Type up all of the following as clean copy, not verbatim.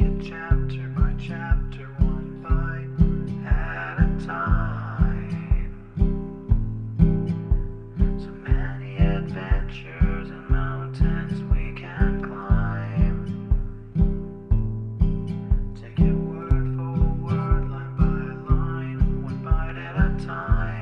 it chapter by chapter, one bite at a time. So many adventures and mountains we can climb. Take it word for word, line by line, one bite at a time.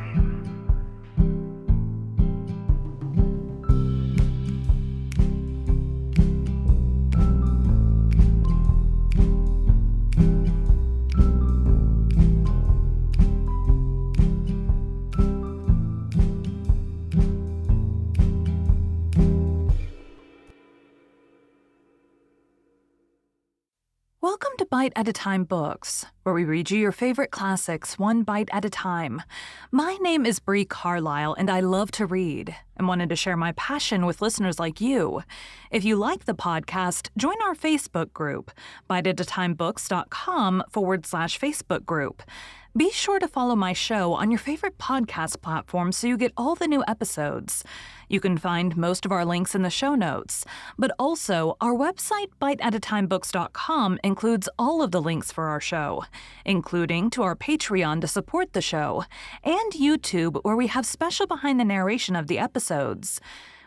Welcome to Bite at a Time Books, where we read you your favorite classics one bite at a time. My name is Bree Carlisle, and I love to read and wanted to share my passion with listeners like you. If you like the podcast, join our Facebook group, biteatatimebooks.com/Facebook group. Be sure to follow my show on your favorite podcast platform so you get all the new episodes. You can find most of our links in the show notes, but also our website, biteatatimebooks.com, includes all of the links for our show, including to our Patreon to support the show, and YouTube, where we have special behind the narration of the episodes.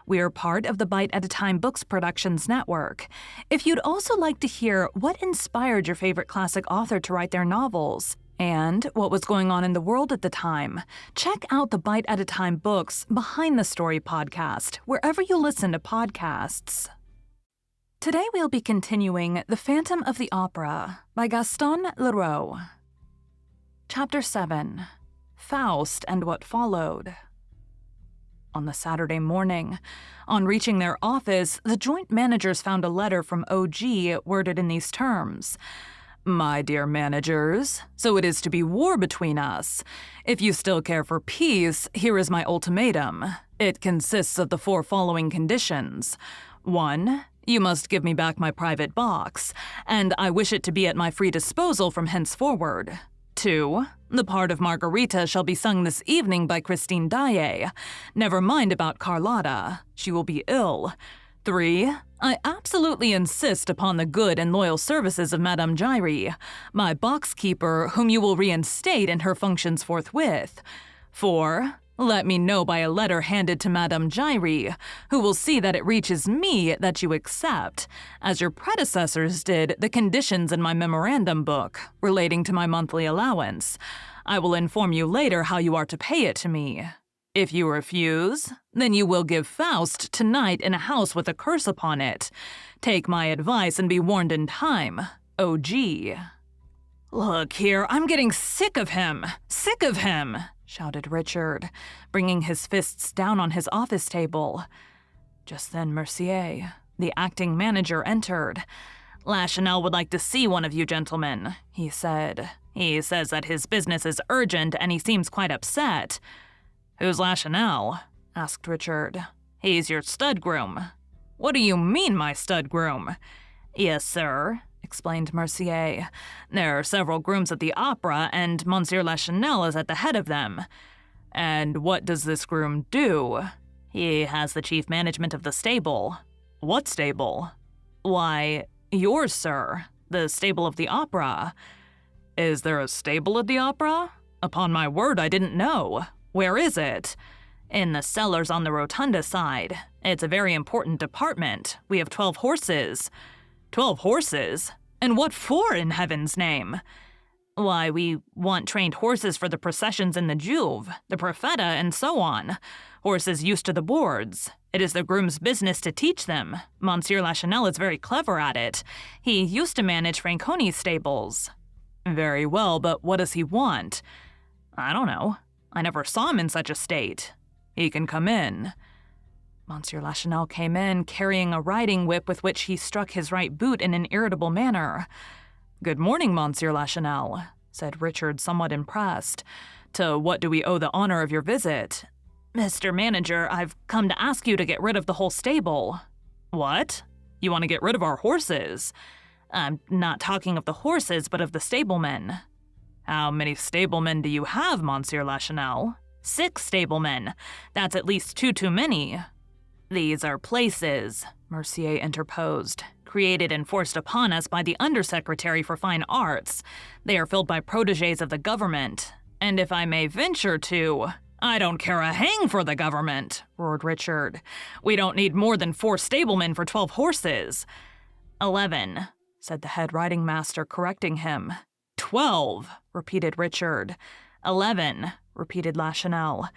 We are part of the Bite at a Time Books Productions Network. If you'd also like to hear what inspired your favorite classic author to write their novels, and what was going on in the world at the time, check out the Bite at a Time Books Behind the Story podcast, wherever you listen to podcasts. Today we'll be continuing The Phantom of the Opera by Gaston Leroux. Chapter 7. Faust and What Followed. On the Saturday morning, on reaching their office, the joint managers found a letter from OG worded in these terms. My dear managers, so it is to be war between us. If you still care for peace, here is my ultimatum. It consists of the four following conditions. 1. You must give me back my private box, and I wish it to be at my free disposal from henceforward. 2. The part of Margarita shall be sung this evening by Christine Daae. Never mind about Carlotta. She will be ill. 3. I absolutely insist upon the good and loyal services of Madame Giry, my box-keeper, whom you will reinstate in her functions forthwith. 4. Let me know by a letter handed to Madame Giry, who will see that it reaches me that you accept, as your predecessors did, the conditions in my memorandum book relating to my monthly allowance. I will inform you later how you are to pay it to me. If you refuse, then you will give Faust tonight in a house with a curse upon it. Take my advice and be warned in time. O.G. Look here, I'm getting sick of him, shouted Richard, bringing his fists down on his office table. Just then Mercier, the acting manager, entered. Lachenal would like to see one of you gentlemen, he said. He says that his business is urgent and he seems quite upset. Who's Lachenal? Asked Richard. He's your stud groom. What do you mean, my stud groom? Yes, sir, explained Mercier. There are several grooms at the opera, and Monsieur Lachenal is at the head of them. And what does this groom do? He has the chief management of the stable. What stable? Why, yours, sir. The stable of the opera. Is there a stable at the opera? Upon my word, I didn't know. Where is it? In the cellars on the rotunda side. It's a very important department. We have 12 horses. 12 horses? And what for, in heaven's name? Why, we want trained horses for the processions in the Juve, the Profeta, and so on. Horses used to the boards. It is the groom's business to teach them. Monsieur Lachenal is very clever at it. He used to manage Franconi's stables. Very well, but what does he want? I don't know. I never saw him in such a state. He can come in. Monsieur Lachenal came in, carrying a riding whip with which he struck his right boot in an irritable manner. Good morning, Monsieur Lachenal, said Richard, somewhat impressed. To what do we owe the honor of your visit? Mr. Manager, I've come to ask you to get rid of the whole stable. What? You want to get rid of our horses? I'm not talking of the horses, but of the stablemen. How many stablemen do you have, Monsieur Lachenal? 6 stablemen. That's at least 2 too many. These are places, Mercier interposed, created and forced upon us by the Undersecretary for Fine Arts. They are filled by protégés of the government. And if I may venture to, I don't care a hang for the government, roared Richard. We don't need more than 4 stablemen for 12 horses. 11, said the head riding master, correcting him. 12, repeated Richard. 11, repeated Lachenel.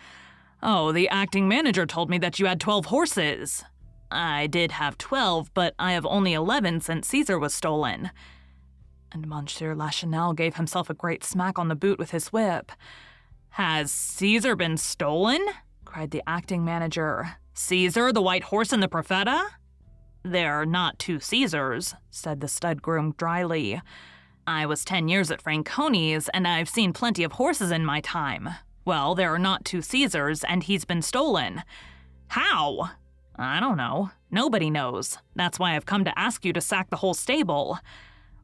Oh, the acting manager told me that you had 12 horses. I did have 12, but I have only 11 since Caesar was stolen. And Monsieur Lachenel gave himself a great smack on the boot with his whip. Has Caesar been stolen? Cried the acting manager. Caesar, the white horse in the Profeta? There are not 2 Caesars, said the stud groom dryly. I was 10 years at Franconi's, and I've seen plenty of horses in my time. Well, there are not 2 Caesars, and he's been stolen. How? I don't know. Nobody knows. That's why I've come to ask you to sack the whole stable.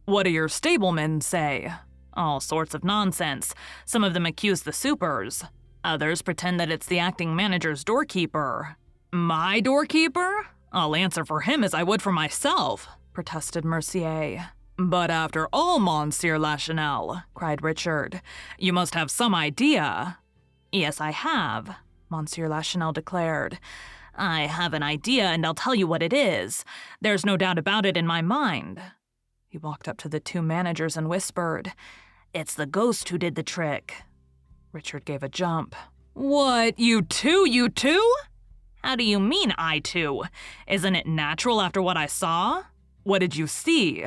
What do your stablemen say? All sorts of nonsense. Some of them accuse the supers. Others pretend that it's the acting manager's doorkeeper. My doorkeeper? I'll answer for him as I would for myself, protested Mercier. But after all, Monsieur Lachenel, cried Richard, you must have some idea. Yes, I have, Monsieur Lachenel declared. I have an idea, and I'll tell you what it is. There's no doubt about it in my mind. He walked up to the 2 managers and whispered, It's the ghost who did the trick. Richard gave a jump. What, you two? How do you mean, I too? Isn't it natural after what I saw? What did you see?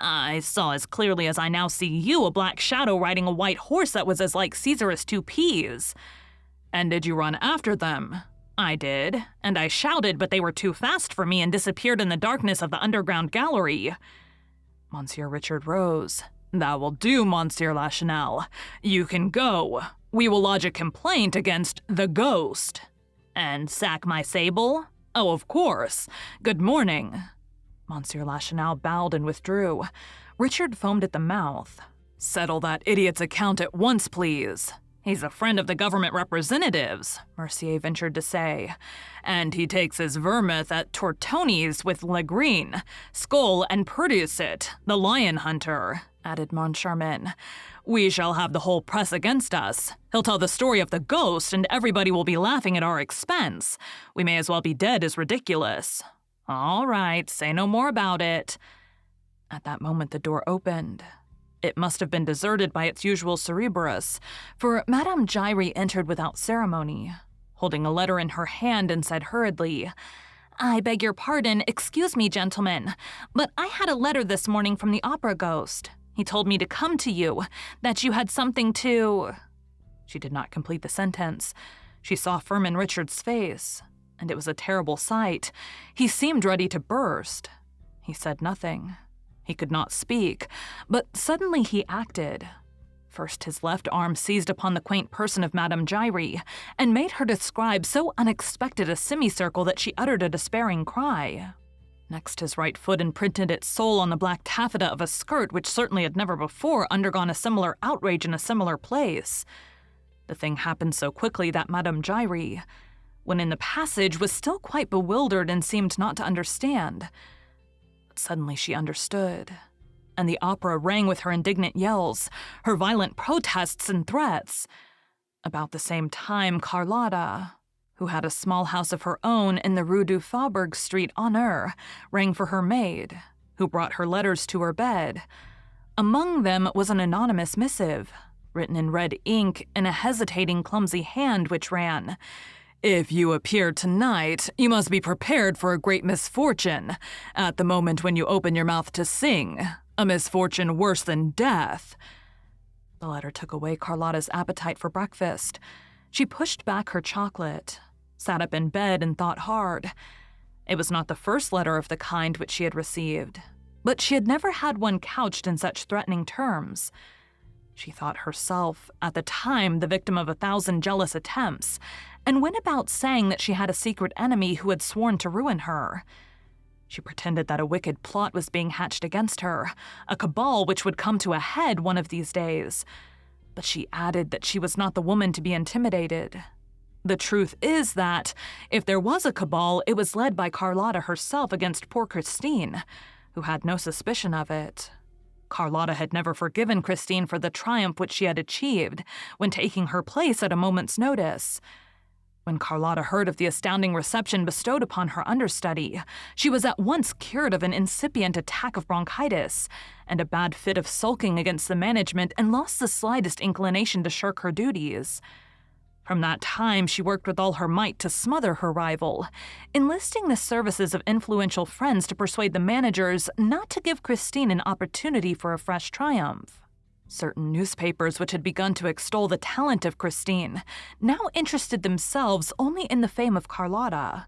I saw as clearly as I now see you a black shadow riding a white horse that was as like Caesar as 2 peas. And did you run after them? I did, and I shouted, but they were too fast for me and disappeared in the darkness of the underground gallery. Monsieur Richard rose. That will do, Monsieur Lachenel. You can go. We will lodge a complaint against the ghost. And sack my sable? Oh, of course. Good morning. Monsieur Lachenel bowed and withdrew. Richard foamed at the mouth. Settle that idiot's account at once, please. He's a friend of the government representatives, Mercier ventured to say. And he takes his vermouth at Tortoni's with Legrine, Skull, and Perducet, the lion hunter, added Moncharmin. We shall have the whole press against us. He'll tell the story of the ghost, and everybody will be laughing at our expense. We may as well be dead as ridiculous. All right, say no more about it. At that moment, the door opened. It must have been deserted by its usual Cerberus, for Madame Giry entered without ceremony, holding a letter in her hand, and said hurriedly, I beg your pardon, excuse me, gentlemen, but I had a letter this morning from the opera ghost. He told me to come to you, that you had something to... She did not complete the sentence. She saw Furman Richard's face, and it was a terrible sight. He seemed ready to burst. He said nothing. He could not speak, but suddenly he acted. First, his left arm seized upon the quaint person of Madame Giry, and made her describe so unexpected a semicircle that she uttered a despairing cry. Next, his right foot imprinted its sole on the black taffeta of a skirt which certainly had never before undergone a similar outrage in a similar place. The thing happened so quickly that Madame Giry, when in the passage, was still quite bewildered and seemed not to understand. Suddenly she understood, and the opera rang with her indignant yells, her violent protests and threats. About the same time, Carlotta, who had a small house of her own in the Rue du Faubourg Street Honneur, rang for her maid, who brought her letters to her bed. Among them was an anonymous missive, written in red ink in a hesitating, clumsy hand, which ran, If you appear tonight, you must be prepared for a great misfortune. At the moment when you open your mouth to sing, a misfortune worse than death. The letter took away Carlotta's appetite for breakfast. She pushed back her chocolate, sat up in bed, and thought hard. It was not the first letter of the kind which she had received, but she had never had one couched in such threatening terms. She thought herself, at the time, the victim of 1,000 jealous attempts, and went about saying that she had a secret enemy who had sworn to ruin her. She pretended that a wicked plot was being hatched against her, a cabal which would come to a head one of these days. But she added that she was not the woman to be intimidated. The truth is that, if there was a cabal, it was led by Carlotta herself against poor Christine. who had no suspicion of it. Carlotta had never forgiven Christine for the triumph which she had achieved when taking her place at a moment's notice. When Carlotta heard of the astounding reception bestowed upon her understudy, she was at once cured of an incipient attack of bronchitis and a bad fit of sulking against the management and lost the slightest inclination to shirk her duties. From that time, she worked with all her might to smother her rival, enlisting the services of influential friends to persuade the managers not to give Christine an opportunity for a fresh triumph. Certain newspapers which had begun to extol the talent of Christine now interested themselves only in the fame of Carlotta.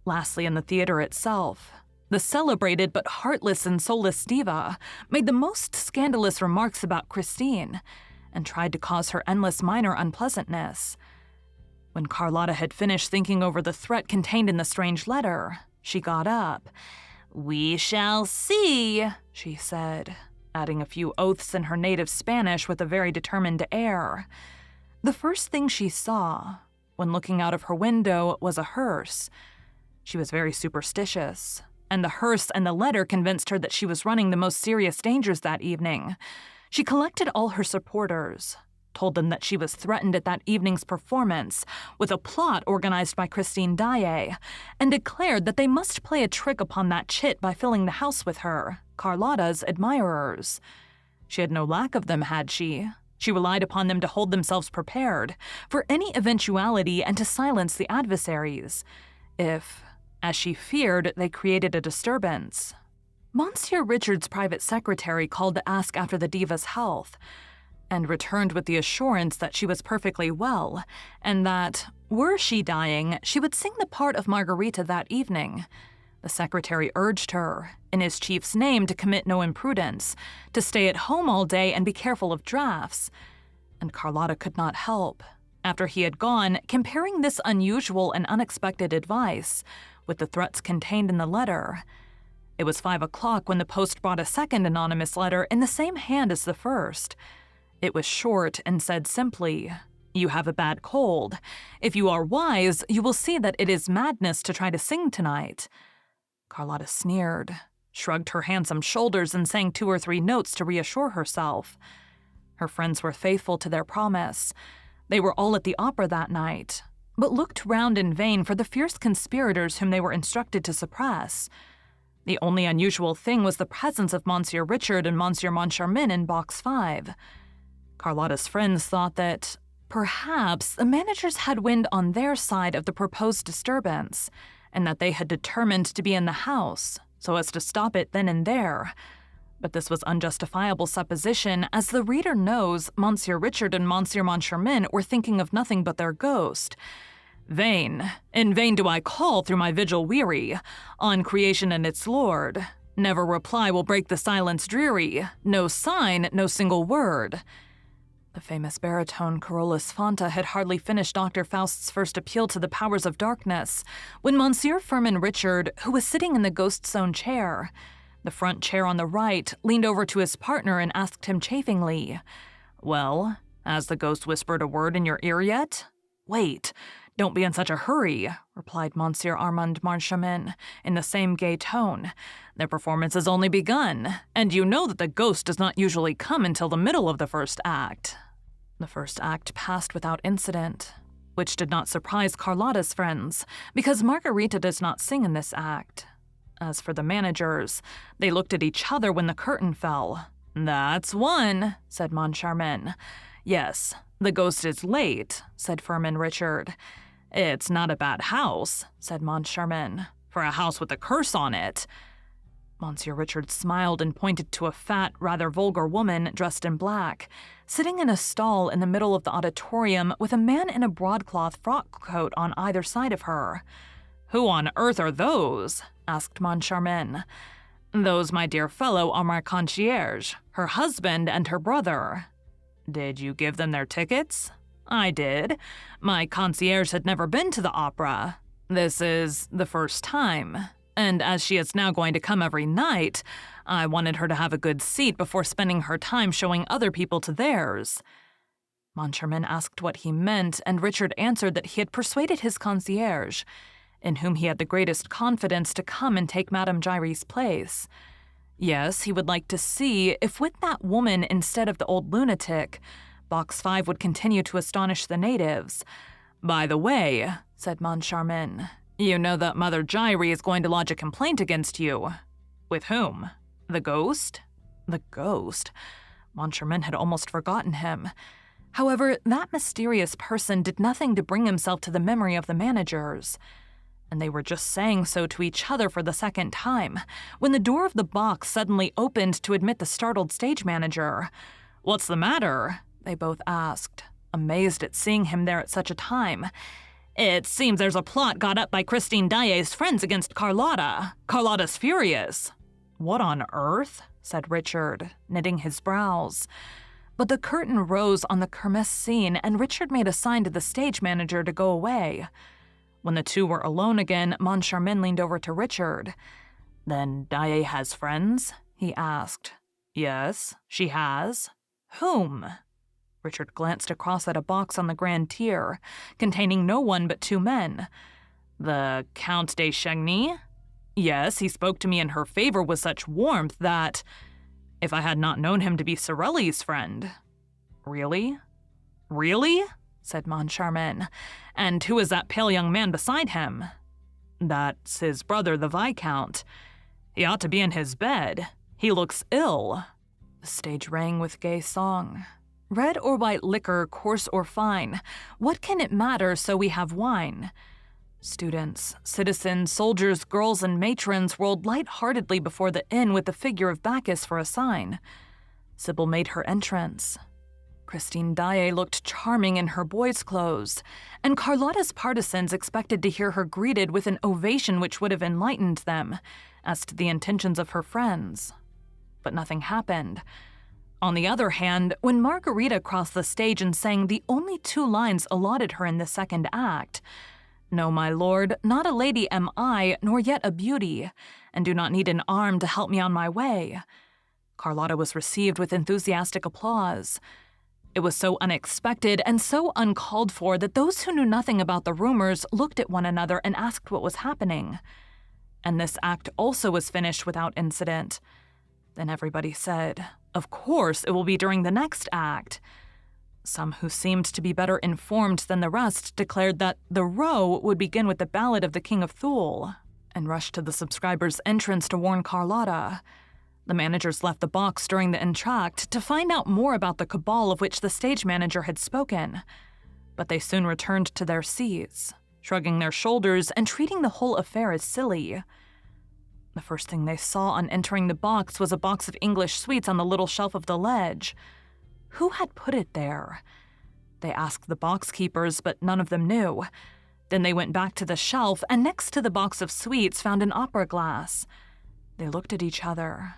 Lastly, in the theater itself, the celebrated but heartless and soulless diva made the most scandalous remarks about Christine and tried to cause her endless minor unpleasantness. When Carlotta had finished thinking over the threat contained in the strange letter, she got up. "We shall see," she said, adding a few oaths in her native Spanish with a very determined air. The first thing she saw, when looking out of her window, was a hearse. She was very superstitious, and the hearse and the letter convinced her that she was running the most serious dangers that evening. She collected all her supporters, told them that she was threatened at that evening's performance with a plot organized by Christine Daae, and declared that they must play a trick upon that chit by filling the house with her, Carlotta's admirers. She had no lack of them, had she? She relied upon them to hold themselves prepared for any eventuality and to silence the adversaries, if, as she feared, they created a disturbance. Monsieur Richard's private secretary called to ask after the diva's health, and returned with the assurance that she was perfectly well, and that, were she dying, she would sing the part of Margarita that evening. The secretary urged her, in his chief's name, to commit no imprudence, to stay at home all day and be careful of drafts. And Carlotta could not help, after he had gone, comparing this unusual and unexpected advice with the threats contained in the letter. It was 5 o'clock when the post brought a second anonymous letter in the same hand as the first. It was short and said simply, "You have a bad cold. If you are wise, you will see that it is madness to try to sing tonight." Carlotta sneered, shrugged her handsome shoulders, and sang 2 or 3 notes to reassure herself. Her friends were faithful to their promise. They were all at the opera that night, but looked round in vain for the fierce conspirators whom they were instructed to suppress. The only unusual thing was the presence of Monsieur Richard and Monsieur Moncharmin in Box 5. Carlotta's friends thought that, perhaps, the managers had wind on their side of the proposed disturbance, and that they had determined to be in the house, so as to stop it then and there. But this was unjustifiable supposition, as the reader knows Monsieur Richard and Monsieur Moncharmin were thinking of nothing but their ghost. In vain do I call through my vigil weary, on creation and its Lord. Never reply will break the silence dreary, no sign, no single word. The famous baritone Carolus Fanta had hardly finished Dr. Faust's first appeal to the powers of darkness when Monsieur Firmin Richard, who was sitting in the ghost's own chair, the front chair on the right, leaned over to his partner and asked him chaffingly, "Well, has the ghost whispered a word in your ear yet?" "Wait, don't be in such a hurry," replied Monsieur Armand Moncharmin in the same gay tone. "Their performance has only begun, and you know that the ghost does not usually come until the middle of the first act." The first act passed without incident, which did not surprise Carlotta's friends, because Margarita does not sing in this act. As for the managers, they looked at each other when the curtain fell. "That's one," said Moncharmin. "Yes, the ghost is late," said Firmin Richard. "It's not a bad house," said Moncharmin, "for a house with a curse on it." Monsieur Richard smiled and pointed to a fat, rather vulgar woman dressed in black, sitting in a stall in the middle of the auditorium with a man in a broadcloth frock coat on either side of her. "Who on earth are those?" asked Moncharmin. "Those, my dear fellow, are my concierge, her husband and her brother." "Did you give them their tickets?" "I did. My concierge had never been to the opera. This is the first time. And as she is now going to come every night, I wanted her to have a good seat before spending her time showing other people to theirs." Moncharmin asked what he meant, and Richard answered that he had persuaded his concierge, in whom he had the greatest confidence, to come and take Madame Giry's place. Yes, he would like to see if with that woman instead of the old lunatic, Box 5 would continue to astonish the natives. "By the way," said Moncharmin, "you know that Mother Gyri is going to lodge a complaint against you." "With whom? The ghost?" The ghost? Moncharmin had almost forgotten him. However, that mysterious person did nothing to bring himself to the memory of the managers. And they were just saying so to each other for the second time, when the door of the box suddenly opened to admit the startled stage manager. "What's the matter?" they both asked, amazed at seeing him there at such a time. "It seems there's a plot got up by Christine Daae's friends against Carlotta. Carlotta's furious." "What on earth?" said Richard, knitting his brows. But the curtain rose on the kermesse scene, and Richard made a sign to the stage manager to go away. When the two were alone again, Moncharmin leaned over to Richard. "Then Daae has friends?" he asked. "Yes, she has." "Whom?" Richard glanced across at a box on the grand tier, containing no one but two men. "The Count de Chagny? Yes, he spoke to me in her favor with such warmth that, if I had not known him to be Sorelli's friend." "Really? Really?" said Moncharmin. "And who is that pale young man beside him?" "That's his brother, the Viscount. He ought to be in his bed. He looks ill." The stage rang with gay song. "Red or white liquor, coarse or fine, what can it matter so we have wine?" Students, citizens, soldiers, girls, and matrons rolled light-heartedly before the inn with the figure of Bacchus for a sign. Sybil made her entrance. Christine Daae looked charming in her boy's clothes, and Carlotta's partisans expected to hear her greeted with an ovation which would have enlightened them as to the intentions of her friends. But nothing happened. On the other hand, when Margarita crossed the stage and sang the only 2 lines allotted her in the second act, "No, my lord, not a lady am I, nor yet a beauty, and do not need an arm to help me on my way," Carlotta was received with enthusiastic applause. It was so unexpected and so uncalled for that those who knew nothing about the rumors looked at one another and asked what was happening. And this act also was finished without incident. Then everybody said, "Of course, it will be during the next act." Some who seemed to be better informed than the rest declared that the row would begin with the Ballad of the King of Thule, and rushed to the subscribers' entrance to warn Carlotta. The managers left the box during the entr'acte to find out more about the cabal of which the stage manager had spoken, but they soon returned to their seats, shrugging their shoulders and treating the whole affair as silly. The first thing they saw on entering the box was a box of English sweets on the little shelf of the ledge. Who had put it there? They asked the box keepers, but none of them knew. Then they went back to the shelf, and next to the box of sweets found an opera glass. They looked at each other.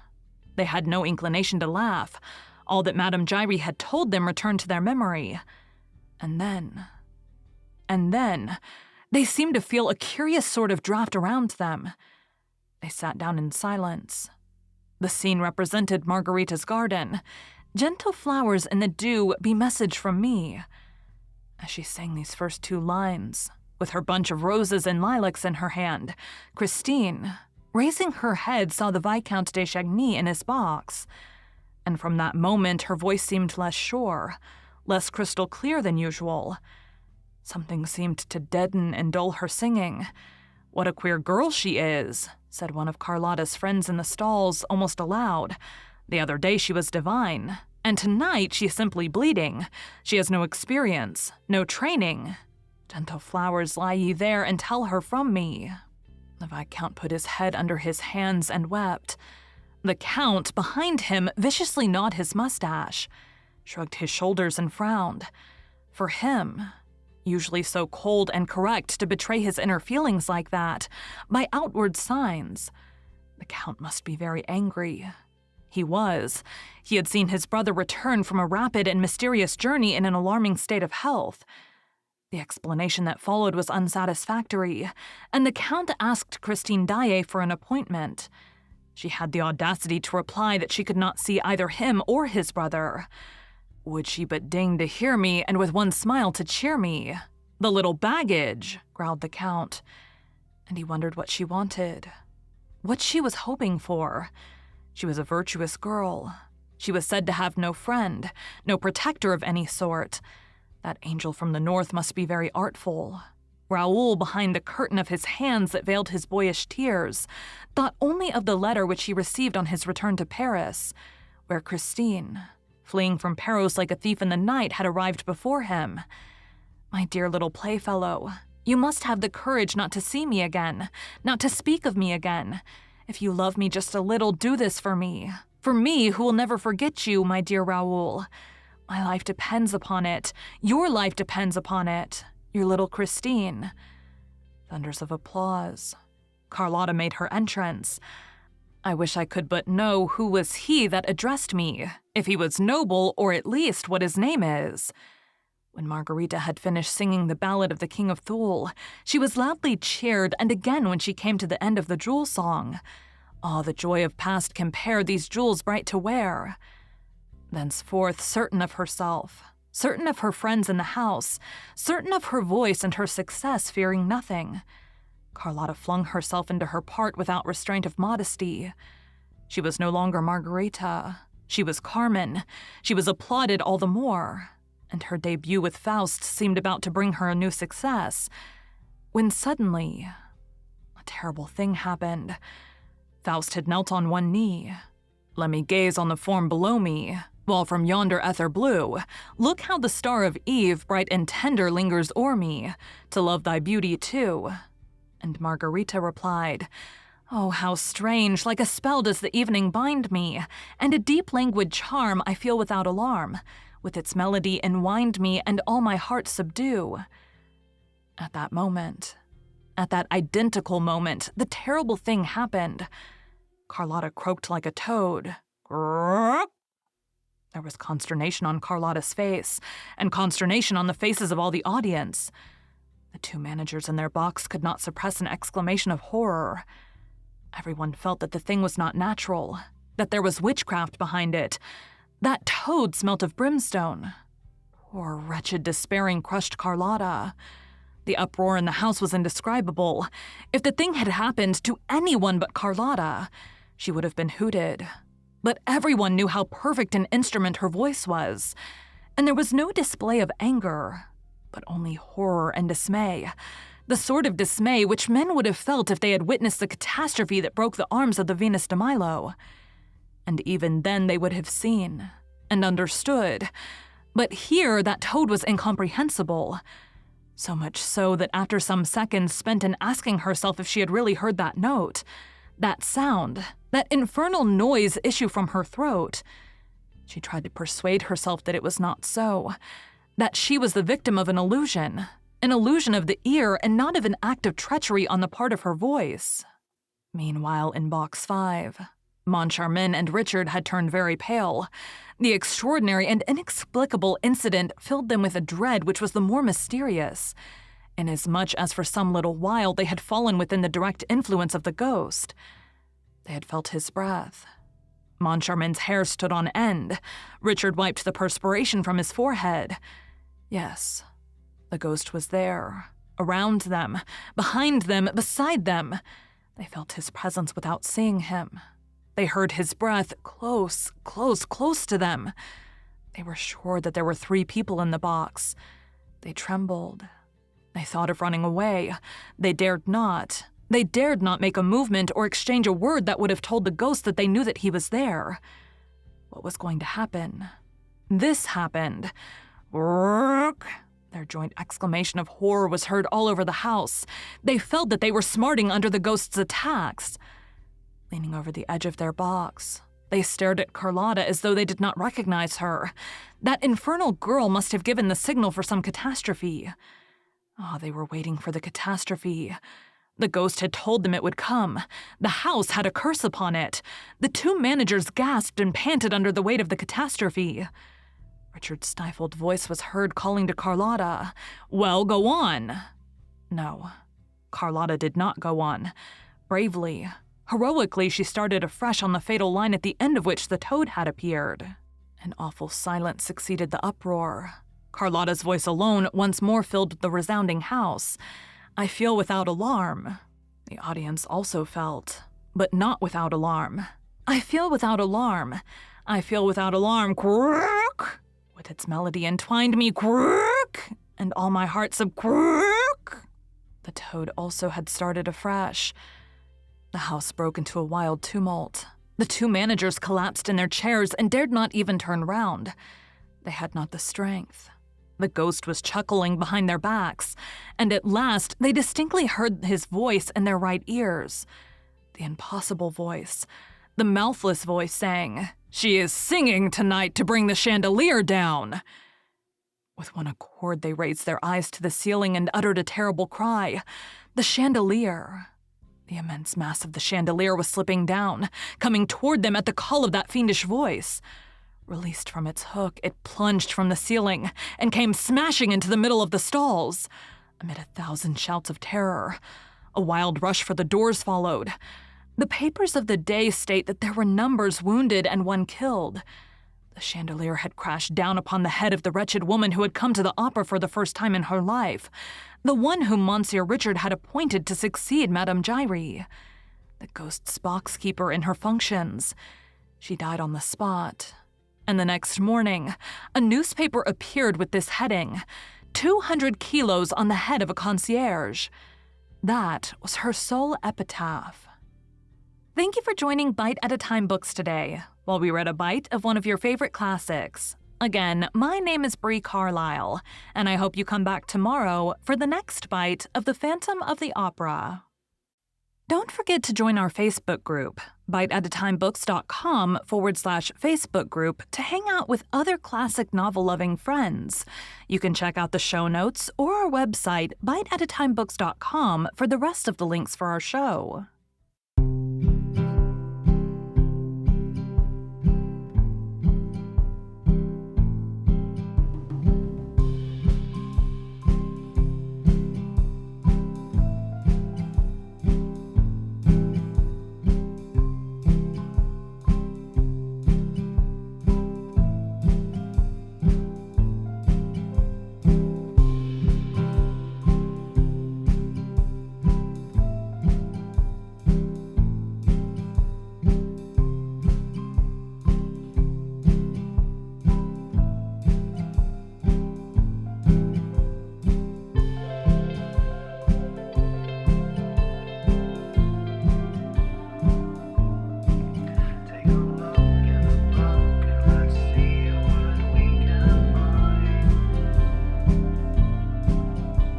They had no inclination to laugh. All that Madame Gyri had told them returned to their memory. And then, they seemed to feel a curious sort of draft around them. They sat down in silence. The scene represented Margarita's garden. "Gentle flowers in the dew be message from me." As she sang these first 2 lines, with her bunch of roses and lilacs in her hand, Christine, raising her head, saw the Viscount de Chagny in his box. And from that moment, her voice seemed less sure, less crystal clear than usual. Something seemed to deaden and dull her singing. "What a queer girl she is," said one of Carlotta's friends in the stalls, almost aloud. "The other day she was divine, and tonight she's simply bleeding. She has no experience, no training. Gentle flowers, lie ye there and tell her from me." The Viscount put his head under his hands and wept. The Count, behind him, viciously gnawed his mustache, shrugged his shoulders and frowned. For him, usually so cold and correct, to betray his inner feelings like that, by outward signs, the Count must be very angry. He was. He had seen his brother return from a rapid and mysterious journey in an alarming state of health. The explanation that followed was unsatisfactory, and the Count asked Christine Daae for an appointment. She had the audacity to reply that she could not see either him or his brother. Would she but deign to hear me, and with one smile to cheer me. "The little baggage," growled the Count. And he wondered what she wanted, what she was hoping for. She was a virtuous girl. She was said to have no friend, no protector of any sort. That angel from the north must be very artful. Raoul, behind the curtain of his hands that veiled his boyish tears, thought only of the letter which he received on his return to Paris, where Christine, fleeing from Paros like a thief in the night, had arrived before him. My dear little playfellow, you must have the courage not to see me again, not to speak of me again. If you love me just a little, do this for me who will never forget you, my dear Raoul. My life depends upon it. Your life depends upon it. Your little Christine. Thunders of applause. Carlotta made her entrance. I wish I could but know who was he that addressed me, if he was noble, or at least what his name is. When Margarita had finished singing the ballad of the King of Thule, she was loudly cheered, and again when she came to the end of the jewel song. Ah, the joy of past compare, these jewels bright to wear. Thenceforth, certain of herself, certain of her friends in the house, certain of her voice and her success, fearing nothing, Carlotta flung herself into her part without restraint of modesty. She was no longer Margarita. She was Carmen. She was applauded all the more, and her debut with Faust seemed about to bring her a new success, when suddenly a terrible thing happened. Faust had knelt on one knee. Let me gaze on the form below me, while from yonder ether blue, look how the star of eve, bright and tender, lingers o'er me, to love thy beauty too. And Margarita replied, Oh, how strange, like a spell does the evening bind me, and a deep languid charm I feel without alarm, with its melody enwind me, and all my heart subdue. At that moment, at that identical moment, the terrible thing happened. Carlotta croaked like a toad. Grrrk! There was consternation on Carlotta's face, and consternation on the faces of all the audience. The two managers in their box could not suppress an exclamation of horror. Everyone felt that the thing was not natural, that there was witchcraft behind it. That toad smelt of brimstone. Poor, wretched, despairing, crushed Carlotta. The uproar in the house was indescribable. If the thing had happened to anyone but Carlotta, she would have been hooted. But everyone knew how perfect an instrument her voice was, and there was no display of anger, but only horror and dismay, the sort of dismay which men would have felt if they had witnessed the catastrophe that broke the arms of the Venus de Milo. And even then they would have seen and understood, but here that toad was incomprehensible. So much so that after some seconds spent in asking herself if she had really heard that note, that sound, that infernal noise issue from her throat, she tried to persuade herself that it was not so, that she was the victim of an illusion of the ear and not of an act of treachery on the part of her voice. Meanwhile, in Box 5, Moncharmin and Richard had turned very pale. The extraordinary and inexplicable incident filled them with a dread which was the more mysterious, inasmuch as for some little while they had fallen within the direct influence of the ghost. They had felt his breath. Moncharmin's hair stood on end. Richard wiped the perspiration from his forehead. Yes, the ghost was there, around them, behind them, beside them. They felt his presence without seeing him. They heard his breath close, close, close to them. They were sure that there were 3 people in the box. They trembled. They thought of running away. They dared not. They dared not make a movement or exchange a word that would have told the ghost that they knew that he was there. What was going to happen? This happened. Rook! Their joint exclamation of horror was heard all over the house. They felt that they were smarting under the ghost's attacks. Leaning over the edge of their box, they stared at Carlotta as though they did not recognize her. That infernal girl must have given the signal for some catastrophe. Ah, they were waiting for the catastrophe. The ghost had told them it would come. The house had a curse upon it. The 2 managers gasped and panted under the weight of the catastrophe. Richard's stifled voice was heard calling to Carlotta. Well, go on. No, Carlotta did not go on. Bravely, heroically, she started afresh on the fatal line at the end of which the toad had appeared. An awful silence succeeded the uproar. Carlotta's voice alone once more filled the resounding house. I feel without alarm. The audience also felt, but not without alarm. I feel without alarm. I feel without alarm, croak. With its melody entwined me, croak, and all my heart croak. The toad also had started afresh. The house broke into a wild tumult. The two managers collapsed in their chairs and dared not even turn round. They had not the strength. The ghost was chuckling behind their backs, and at last they distinctly heard his voice in their right ears. The impossible voice, the mouthless voice saying, "She is singing tonight to bring the chandelier down." With one accord, they raised their eyes to the ceiling and uttered a terrible cry. The chandelier. The immense mass of the chandelier was slipping down, coming toward them at the call of that fiendish voice. Released from its hook, it plunged from the ceiling and came smashing into the middle of the stalls. Amid 1,000 shouts of terror, a wild rush for the doors followed. The papers of the day state that there were numbers wounded and one killed. The chandelier had crashed down upon the head of the wretched woman who had come to the opera for the first time in her life, the one whom Monsieur Richard had appointed to succeed Madame Giry, the ghost's box-keeper in her functions. She died on the spot. And the next morning, a newspaper appeared with this heading, 200 kilos on the head of a concierge. That was her sole epitaph. Thank you for joining Bite at a Time Books today, while we read a bite of one of your favorite classics. Again, my name is Bree Carlisle, and I hope you come back tomorrow for the next bite of The Phantom of the Opera. Don't forget to join our Facebook group, biteatatimebooks.com/Facebook group, to hang out with other classic novel-loving friends. You can check out the show notes or our website, biteatatimebooks.com, for the rest of the links for our show. Take a look in the book and let's see what we can find.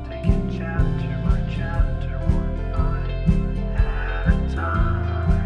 Taking chapter by chapter, one bite at a time.